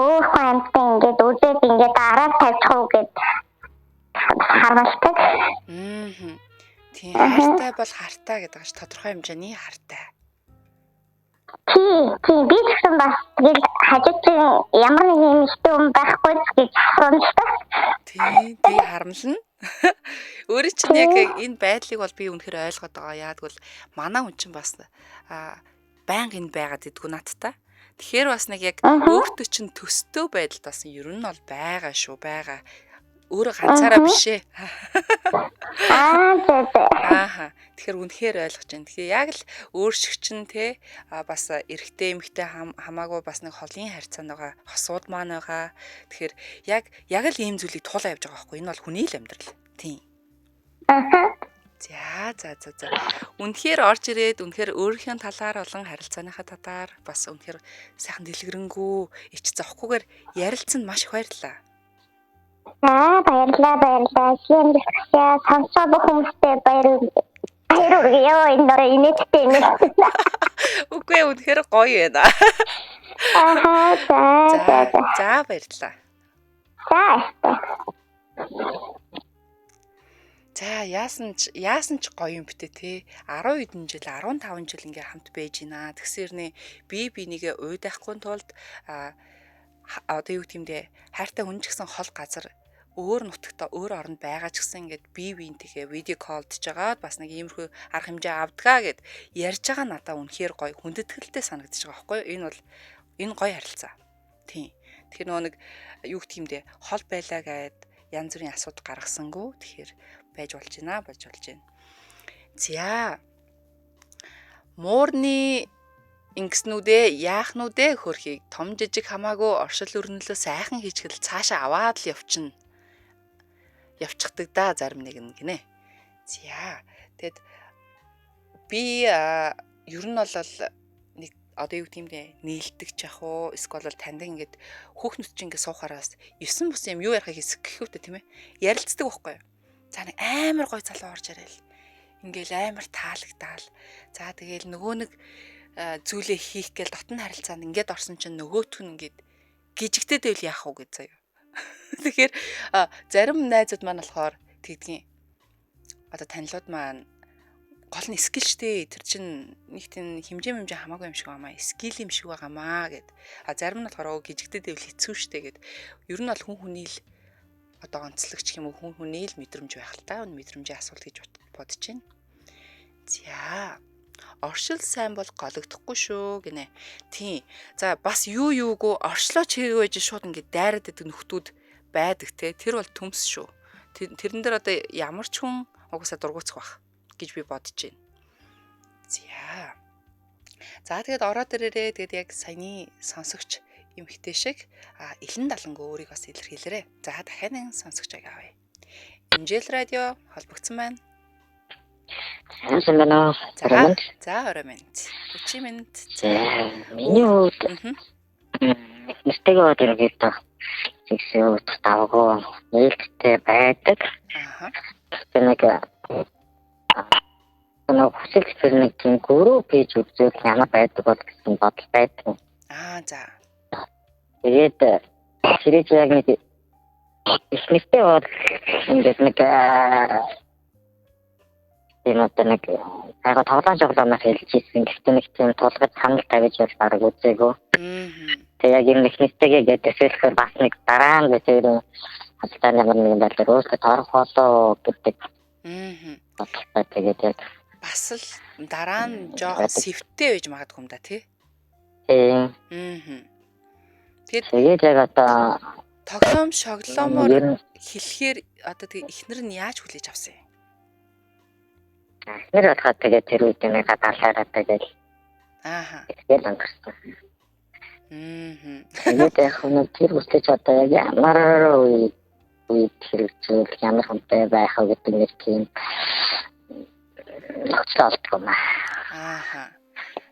өөр хүнтэй ингээд үдээд ингээд араа тавьчих уу гэд хармалдаг. Тийм хартай бол хартай гэдэг аж тодорхой хэмжээний хартай. Тийм би ч гэсэн бас тэгээд хажууд ямар нэг юм ихтэй юм байхгүй гэж асуумжтай. Тий харамлна. Өөрөө чинь яг энэ байдлыг бол би үнэхээр ойлгоод байгаа. Яг бол манай хүн чинь бас байнга энэ байгаад идэггүй надтай. Тэгэхээр бас нэг яг өөртөө чинь төстөө байдалд бас ер нь бол байгаа шүү байгаа. Өөрөө ганцаараа биш ээ. Тэгэхээр үнэхээр ойлгож байна. Тэгэхээр яг л өөр шиг чинь те бас эрэгтэй эмэгтэй хамаагүй бас нэг холын харьцаанд байгаа хосууд маань байгаа. Тэгэхээр яг л ийм зүйлийг туулаа явж байгаа байхгүй. Энэ бол хүний л амьдрал. Тийм. За. Үнэхээр орж ирээд үнэхээр өөрийнхөө талаар болон харилцааныхаа талаар бас үнэхээр сайхан дэлгэрэнгүй ич зохихгүйгээр ярилцсан маш их баярлалаа. Баярлалаа. Шинэ сонсоод хүмүүстээ баярлалаа. Энэ инээдтэй. Үгүй үнэхээр гоё байна. За баярлалаа. За яасан ч гоё юм битээ те 10 хэдэн жил 15 жил ингээ хамт байж гинэ. Тэгсэрнэ бинийгээ уйдахгүй тулд одоо юу гэмдэ хайртай хүн ч гэсэн хол газар өөр нутагта өөр оронд байгаа ч гэсэн ингээд биентэйгээ видео колдж жагаад бас нэг иймэрхүү арга хэмжээ авдгаа гэд ярьж байгаа надаа үнэхээр гоё хүндэтгэлтэй санагдаж байгаа байхгүй юу? Энэ гоё харилцаа. Тийм. Тэгэхээр нөгөө нэг юу гэмдэ хол байлаа гэд янз бүрийн асуудал гаргасангүй. Тэгэхээр байж болж байна. За. Муурны ингэснүүдээ яахнүүдээ хөрхийг том жижиг хамаагүй оршил өрнөлөө сайхан хийчихэл цаашаа аваад л явчихдаг да зарим нэг нь гинэ. За. Тэгэд би ер нь бол нэг одоо юу гэмдэ нээлтдэг ч ах уу эсвэл танд ингээд хүүхнүүд чинь ингээд суухараас 9 бус юм юу ярихыг хэсэг гэхүүтэй тийм ээ. Ярилцдаг байхгүй юу? За нэг амар гой залуу орж ирэл. Ингээл амар таалагдтаал. За тэгээл нөгөө нэг зүйлээ хийх гээл дотн харилцаанд ингээд орсон чинь нөгөөтг нь ингээд гжигтэй дэвэл яах вэ гэж заяа. Тэгэхээр зарим найзууд маань болохоор тэгдгийн. Одоо танилуд маань гол нь скил штэ. Тэр чинь нэг тийм хэмжээ хамаагүй юм шиг баймаа. Скил юм шиг байгаамаа гэд. Зарим нь болохоор гжигтэй дэвэл хэцүү штэ гэд. Ер нь бол хүн хүний л одоо онцлогч юм уу хүн хүний л мэдрэмж байх л та. Мэдрэмжийн асуулт гэж бодож байна. За. Оршил сайн бол гологдохгүй шүү гинэ. Тийм. За бас юугүй оршлоо чиргэж шууд ингээд дайраад идэг нөхдүүд байдаг те. Тэр бол төмс шүү. Тэрэн дээр одоо ямар ч хүн угаасаа дургуцах бах гэж би бодож байна. За тэгээд ороод ирээрээ тэгээд яг саяны сонсогч эмхтэй шиг элен далангүй өөрийг бас илэрхийлээрэй. За дахиад нэг сонсогч авъя. Инжил радио холбогдсон байна. За орой минь. 30 минут. Миний хувьд нэстэйгээ өдрөд зэгсээ тавгаа нээлттэй байдаг. Нэг хүсэл нэг тийм гөрөө пэйж үзэл ямар байдаг бол гэсэн бодол байдаг. За. Тэгээд хэрэг яг нэг нэстэй бол ингээд нэг нэг айгаа тавлаа жоглоомоос хэлчихсэн. Гэхдээ нэг тийм тулгад санал тавьж бол бараг үзээгөө. Тэгээ яг энэ нэстэйгээ гэдэсэлэхээр бас нэг дараа нь тэр халтааны ямар нэгэн байдлаар өөртөө торох болоо гэдэг. Тэгээд яг бас л дараа нь жоохон сэвттэй байж магадгүй юм да тий. Тэгээд яг одоо тоглоом шоглоомоор хэлэхээр одоо тэг ихнэр нь яаж хүлээж авсан юм? Эхнэр болохоо тэгээд тэр үед нэг гадаалаараа тэгээд тэгээд өнгөрсөн. Тэгээд яг нэг тэр үстэй ч одоо яг ямар үед хэрэгжүүл ямар хүнтэй байх вэ гэдэг нэг тийм нөхцөлтэй юм.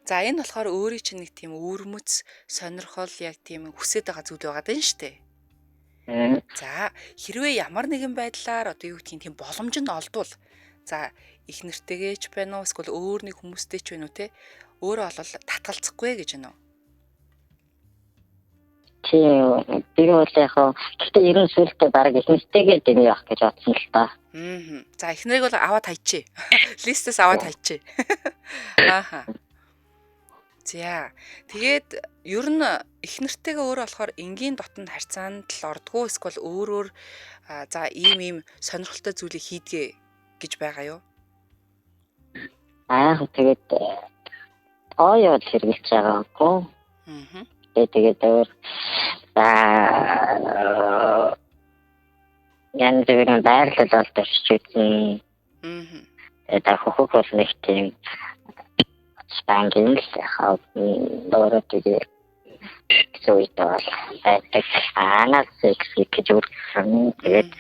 За энэ болохоор өөрийн чинь нэг тийм өвөрмөц сонирхол яг тийм хүсэж байгаа зүйл байгаа даа шүү дээ. За хэрвээ ямар нэгэн байдлаар одоо юу гэдгийг тийм боломж нь олдвол за их нэртэйгээ ч байна уу эсвэл өөр нэг хүмүүстэй ч байна уу те өөрөө бол татгалзахгүй гэж байна уу? Тийм би бол яг гэхдээ ерөн сүлдээ баг их нэртэйгээ дэмий явах гэж бодсон л та. За их нэрийг бол аваад хайчээ. Листээс аваад хайчээ. За тэгээд ер нь их нэртэйгээ өөрөө болохоор энгийн дотнд харьцаанд л ордгоо эсвэл өөрөөр за ийм сонирхолтой зүйлийг хийдгээ гэж байгаа юу? Тэгээд оёо хэрэгжилж байгаа гоо. Тэгээд ян зөвхөн байрлал бол төсчүүсэн. Тэгээд хөхөх бол нэг тийм спангинг хав доороо тэгээд зүйтэй байдаг. Анаас гэж үргэлжлэн тэгээд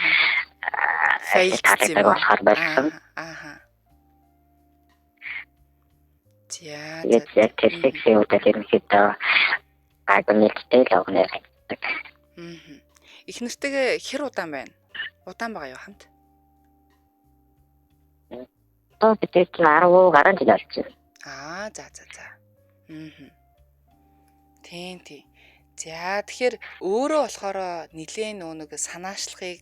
фейл болохоор болсон. За. Тэгээд тэр сексийн удаа ерөнхийдөө агнэлтэй л огнэр хайдаг. Их нэртэйгээ хэр удаан байна? Удаан байгаа юу хамт? Тэгээд 10 гаруй жил болсон. За. Тийм. За тэгэхээр өөрөө болохоор нилийн нэг санаачлагыг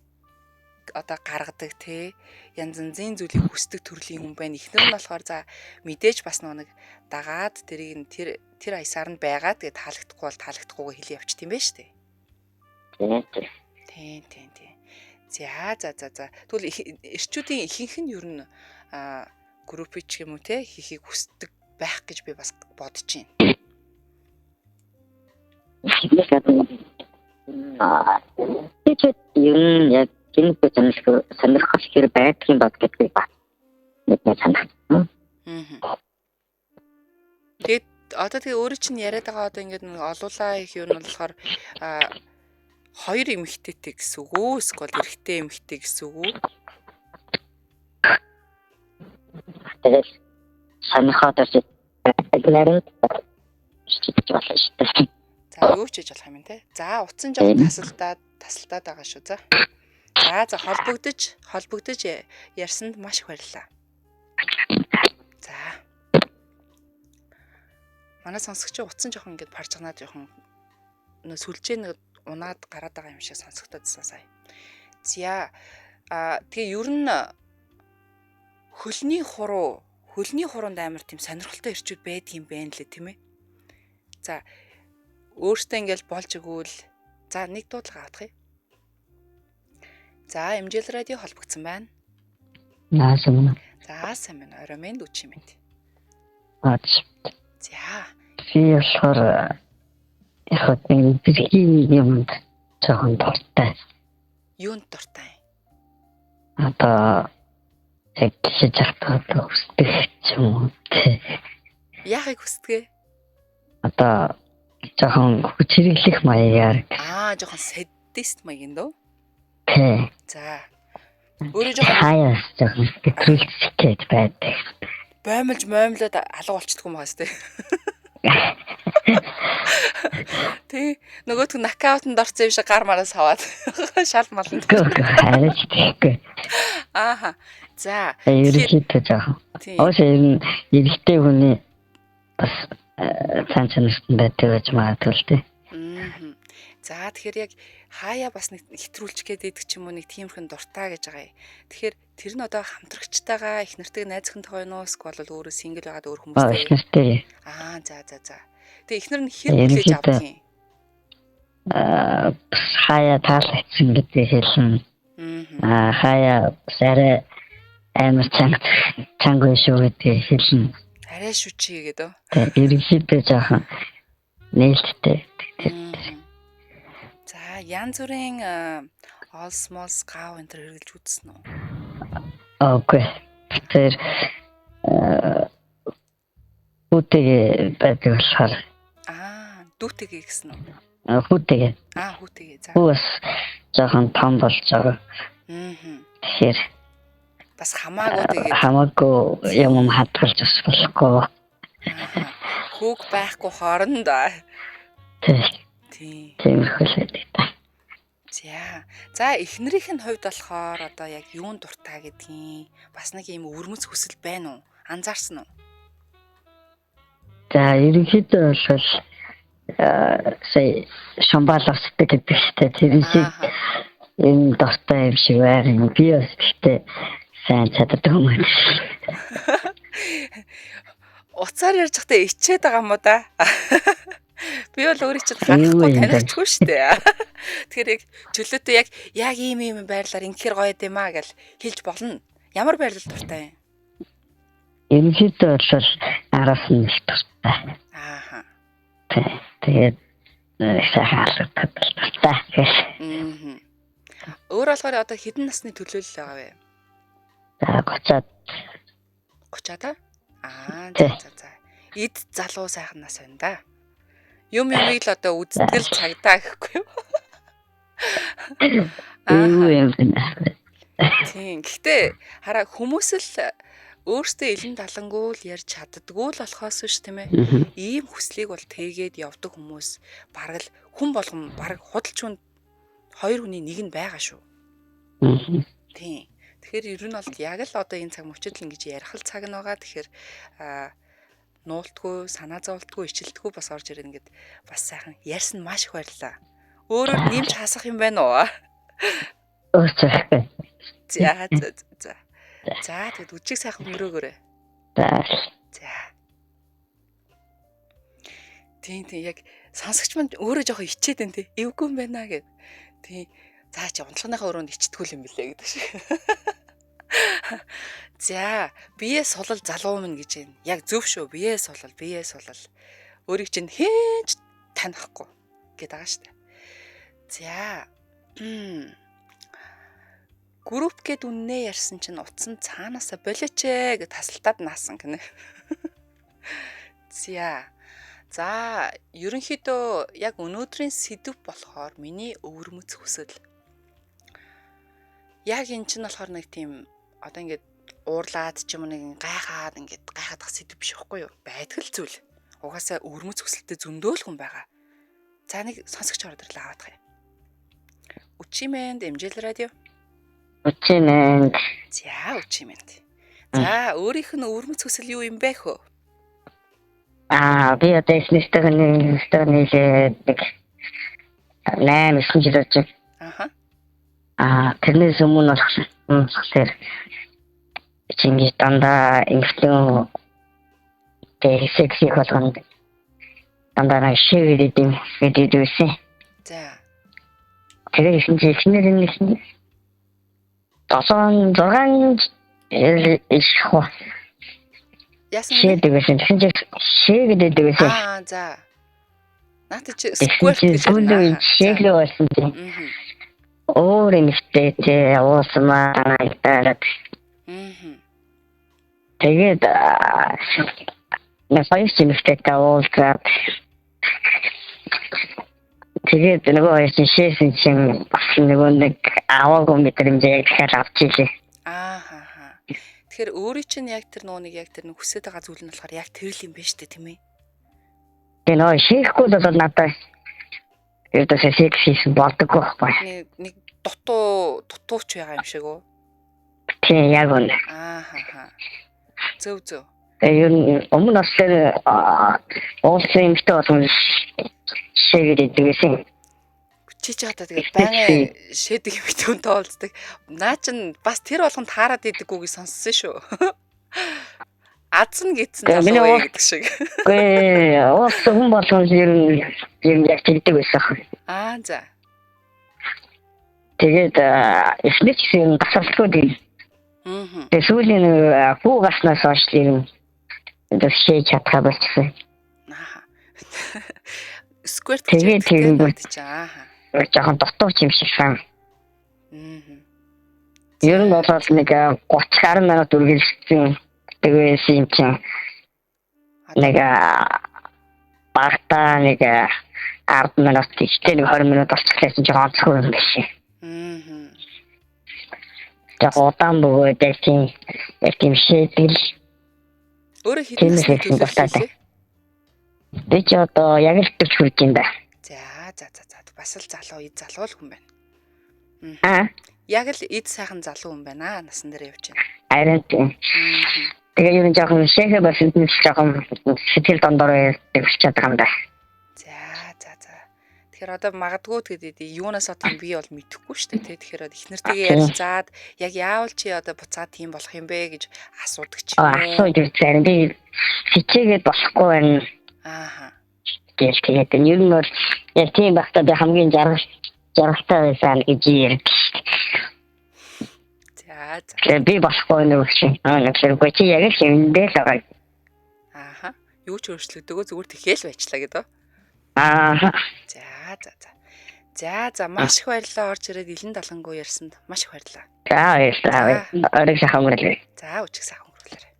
одоо гаргадаг те янз янзын зүйлийг хүсдэг төрлийн хүн байна. Эхнэр нь болохоор за мэдээж бас нэг дагаад тэрийг тэр аясаар нь байгаа. Тэгээ таалагдахгүй бол таалагдахгүйгээ хэлээ явчих тийм байж тээ. Тийм. За. Тэгвэл эрчүүдийн ихэнх нь ер нь группич юм уу те хийхийг хүсдэг байх гэж би бас бодож байна. Тэгээд юм яг гинбэ сонирхол хэр байдгийн бод гэдгийг бат. Нэг санагдсан. Тэгээд одоо тэгээ өөрөө чинь яриад байгаа одоо ингээд нэг олуулаа их юм болохоор хоёр эмэгтэйтэй гэсэн үг үү? Эсвэл эрэгтэй эмэгтэй гэсэн үг үү? Тэгээд сонирхоод ирж байна. Шийдэж болно шүү дээ. За юу ч хийж болох юм те. За утсан жоо тасалдаад байгаа шүү. За холбогдож ярьсанд маш их баярлалаа. За. Манай сонсогч утсан жоохон ингээд паржганаад жоохон сүлжээ нэг унаад гараад байгаа юм шиг сонсогдодсон сая. За тэгээ ер нь хөлний хуруунд амар тийм сонирхолтой ирчүүд байдаг юм байна лээ тийм ээ. За өөртөө ингээл болж игүүл за нэг дуудлага авах юм. За MJL радио холбогдсон байна. Наасан. За сайн байна. Орой минь үчи минь. За. Би болохоор яг нэг бэрхийн юмд жоохон дуртай. Юунд дуртай? Одоо яг шижигтаад хүсдэг юм уу? Яахыг хүсдэг? Одоо жоохон хүчрэглэх маягаар. Жоохон садист маягийн дөө. Тий. За. Өөрөө жоохон хаяас жоохон сэтгэлтэй байдаг. Боомлоод алга болчихдгүй юм байгаас тээ. Тэ нөгөөдг нокаутанд орсон юм шиг гар мараас хаваад шал маланд. Хараач тийхгүй. За. Ерөнхийдөө жоохон. Өөсөө эрэгтэй хүний бас цаан чанарт байдаг гэж магадгүй л дээ. За тэгэхээр яг хаяа бас нэг хэтрүүлчих гээд идэг ч юм уу нэг тиймэрхэн дуртай гэж байгаа юм. Тэгэхээр тэр нь одоо хамтрагчтайгаа их нартыг найзахынтай байна уу эсвэл өөрөө сингл байгаад өөр хүмүүстэй. Их нартай. За. Тэгээ ихнэр нь хэр хүлээж авдаг юм? Хаяа таалагдсан гэдэг хэлнэ. Хаяа сарай амар чанга шүү гэдэг хэлнэ. Арай шүү чи гэдэг. Ерөнхийдөө жоохон нээлттэй. За янз бүрийн олсмолс гав энэ төр хэрэглэж үзсэн үү? Окей. Тэр хүүтэйгээ байдаг болохоор. Дүүтэйгээ гэсэн үү? Хүүтэйгээ. Хүүтэйгээ. За. Хүүс жоохон том болж байгаа. Тэгэхээр бас хамаагүй тэгээд хамаагүй юм хадгалж бас болохгүй. Хүүг байхгүй хооронд. Тийм хэлээд та. За эхнэрийнх нь хувьд болохоор одоо яг юунд дуртай гэдгийг бас нэг юм өвөрмөц хүсэл байна уу? Анзаарсан уу? За ерөнхийдөө бол сая шамбалавсдаг гэдэг чинь тэр шиг энэ дуртай юм шиг байна. Би бас гэхдээ сайн чаддаг юм байна. Уцаар ярьж байхдаа ичээд байгаа юм уу да? Би бол өөрийг чинь хангахгүй танилцгүй шүү дээ. Тэгэхээр яг чөлөөтэй яг ийм байрлалаар ингэхэр гоё юм аа гэж хэлж болно. Ямар байрлал дуртай юм? Ерөнхийдөө бол араас нь их дуртай. Тэгээд сайхан дуртай. Өөр болохоор одоо хэдэн насны төлөөлөл байгаа вэ? 30-аад. 30-аад аа? За. Эд залуу сайхан нас байна да. Юмыг л одоо үзтгэл цагдаа гэхгүй юу? Юу юм бэ? Тийм. Гэхдээ хараа хүмүүс л өөртөө илэн далангуул ярьж чаддгүй л болохоос ш тийм ээ. Ийм хүслийг бол тэгээд явдаг хүмүүс бараг л хүн болгон бараг худалч хүн хоёр хүний нэг нь байгаа шүү. Тийм. Тэгэхээр ер нь бол яг л одоо энэ цаг мөчид л ингэж ярих л цаг нь байгаа. Тэгэхээр нуултгүй, санаа зовлтгүй, ичилтгүй бас орж ирээд ингээд бас сайхан ярьсан маш их баярлалаа. Өөрөөр нэмж хасах юм байна уу? За. За тэгэд үчиг сайхан өнгөрөөгөөрэй. За. Тийм яг сонсогч манд өөрөө жоохон ичээд байна тий. Эвгүй юм байна гэд. Тийм. За чи унтлагынхаа өрөөнд ичтгүүл юм билээ гэдэг шиг. За, бие сулал залуу минь гэж байна. Яг зөв шүү. Бие сулал. Өөрийг чинь хээж танихгүй гэдэг байгаа шүү дээ. За. Групп гэд үннээ ярьсан чинь утсан цаанаасаа болооч гэд тасалтаад наасан гинэ. За, ерөнхийдөө яг өнөөдрийн сэдв болохоор миний өвөрмөц хүсэл. Яг эн чинь болохоор нэг тийм одоо ингээд уурлаад ч юм нэг гайхаад гайхаадах сэдв биш байхгүй юу? Байдгал зүйл. Угаасаа өвөрмөц хүсэлтэй зөндөө л хүн байгаа. За нэг сонсогч ороод ирлээ аваад хай. Үчимэнд MJL радио. Үчимэнд. За үчимэнд. За өөрийнх нь өвөрмөц хүсэл юу юм бэ хөө? Би одоо эснэстэйг 8 жил болж байна. Тэрнээс өмнө болохоор чиний дандаа инфлюен секси болгонд дандаа шивэд байсан. За. Тэгээ ихнэр нь 6 жил яасан бэ? Шигэдэг байсан. За. Наад чи сквер гэж байна. Шиглээ болсон тийм. Өөр юмтэй уусмаа гэдэг. Тэгээд хоёр чимэгтэй уулзаад тэгээд нөгөө шээсэн чинь бас нэг аваагүй мэдрэмжээ тэгэхээр авчихлээ. Тэгэхээр өөрийн чинь яг тэр нэг хүсэж байгаа зүйл нь болохоор яг тэр л юм байна шүү дээ тийм ээ. Тэгээ нөгөө шийхгүй бол надад ердөө секси болдоггүй байхгүй. Нэг дутууч байгаа юм шиг үү? Тийм яг үнэ. Зөв. Ер нь өмнө бас тэр уулсын юмтай болсон шигэдэг байсан. Чи одоо тэгээд байнга шээдэг юм хүнтэй уулздаг. Наа чин бас тэр болгонд таарад идэггүй гэж сонссон шүү. Азсан гэсэн залуу гэдэг шиг. Үгүй уус хүн болгон ер нь яг тэгдэг байсан. За. Тэгээд эхлэж юм тасалдгүй тийм. Тэгээд сүүлийн хүү гаснаас хойш тийм шээж чадхаа болчихсон. Сквер тэгээд жоохон дутууч юм шиг сан. Ер нь бол нэг 30 минут үргэлжлсэн тэгээс юм чинь нэг багтаа нэг 10 минут ихтэй нэг 20 минут болчихлоо жоохон онцгүй юм биш. Яг удаан бөгөөд тийм шийдэл өөрөө хийх хэрэгтэй. Би ч одоо яг л төвч хүрч юм байна. За. Бас л залуу л хүн байна. Яг л эд сайхан залуу хүн байна. Насан дээр явж байна. Харин тийм. Тэгээ юу жоохон шэхэ бас энэ жоохон сэтгэл дондор явж чадах юм да. За. Тэгэхээр одоо магадгүй тэгээд юунаас одоо би бол мэдэхгүй шүү дээ. Тэгэхээр их нэртэйгээ ярилцаад яг яавал чи одоо буцаад тийм болох юм бэ гэж асуудаг ч юм уу. Асууж үзсэн. Би хичээгээд болохгүй байна. Тэгээд ер нь бол яг тийм багтаа би хамгийн жаргалтай байсан гэж ярьж. За. Би болохгүй нэг шиг. Нэгсэргүй чи яг л юмдээ л байгаа. Юу ч өөрчлөгдөгөө зүгээр тэхэл байчлаа гэдэг. За маш их баярлалаа орж ирээд илэн далангуу ярьсанд маш их баярлалаа. За баярлалаа. Ориг сайхан өнгөрүүлээ. За үчиг сайхан өнгөрүүлээрэй.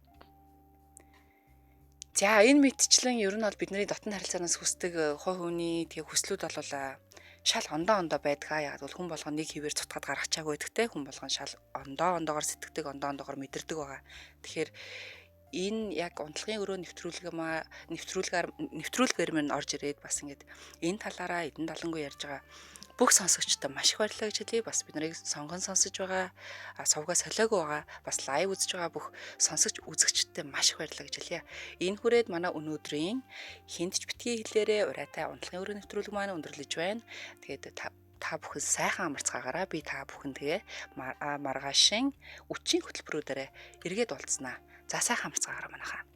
За энэ мэдчлэн ер нь бол бидний дотн харилцаанаас хүсдэг хувь хүний тэгээ хүслүүд болоо шал ондоо байдгаа. Яг бол хүн болгон нэг хിവэр цутгаад гаргачаагүй гэдэгтэй хүн болгон шал ондоогоор сэтгэдэг, ондоогоор мэдэрдэг байгаа. Тэгэхээр энэ яг унтлагын өрөө нэвтрүүлгээр минь орж ирээд бас ингээд энэ талаараа эдэн талангүй ярьж байгаа бүх сонсогчдод маш их баярлалаа гэж хэлье. Бас бид нарыг сонгон сонсож байгаа, сувгаа солиогүй байгаа, бас лайв үзэж байгаа бүх сонсогч үзэгчдэд маш их баярлалаа гэж хэлье. Энэ хүрээд манай өнөөдрийн хинтж битгий хэлээрээ урайтай унтлагын өрөө нэвтрүүлэг маань өндөрлөж байна. Тэгээд та бүхэн сайхан амарцгаагаараа би та бүхэн тэгээ маргаашин өчийн хөтөлбөрүүдээр эргээд уулзнаа. За сайхан амарцгаагаараа манайхаа.